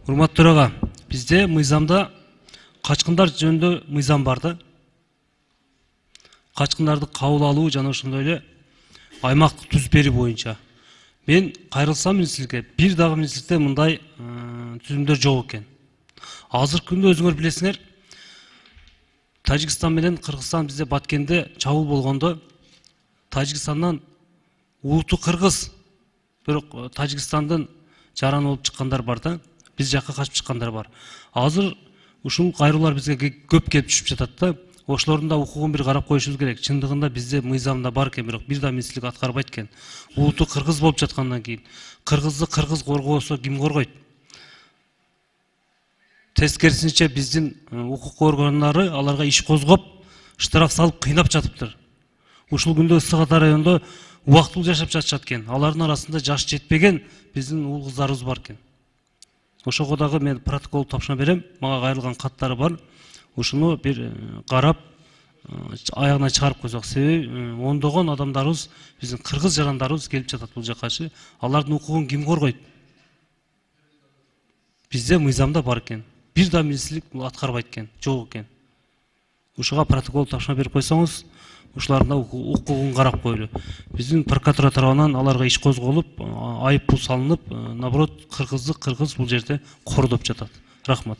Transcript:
Урматтуу төрага, бизде мыйзамда качкындар жөнүндө мыйзам бар да. Качкындарды кабыл алуу жана ошондой эле аймактык түзүп берүү боюнча. Мен кайрылсам министрликке, бир дагы министрликте мындай түзүмдөр жок экен. Азыркы күндө өзүңөр билесиңер, Тажикстан менен Кыргызстан бизде Баткенде чабуул болгондо, Тажикстандан улуттуу кыргыз, бирок Тажикстандын жараны болуп чыккандар бар да, биз жакка качып чыккандар бар. Азыр ушул кайрылуулар бизге көп келип түшүп жатат да. Ошолордун да укугун бир карап коюшубуз керек. Чындыгында бизде мыйзамда бар экен, бирок бир да министрлик аткарбайт экен. Улуттуу кыргыз болуп жаткандан кийин кыргызды кыргыз коргобосо ким коргойт? Тескерисинче биздин укук органдары аларга иш козгоп, штраф салып кыйнап жатыптыр. Ушул күндө Ысык Ата районунда убактылуу жашап жатышат экен. Алардын арасында жаш жетпеген биздин уул кыздарыбыз бар экен. Ошого дагы мен протокол тапшырма берем. Мага кайрылган каттары бар. Ушуну бир карап аягына чыгарып койсок. Себеби ондогон адамдарыбыз, биздин кыргыз жарандарыбыз келип жатат бул жакка. Алардын укугун ким коргойт? Бизде мыйзамда бар экен. Бир да министрлик аткарбайт экен, жок экен. Ушуга протокол тапшырма берип койсоңуз, ушулардын укугун карап коелу. Биздин прокуратура тарабынан аларга иш козголуп, айып пул салынып, наоборот, кыргызды кыргыз бул жерде кордоп жатат. Рахмат.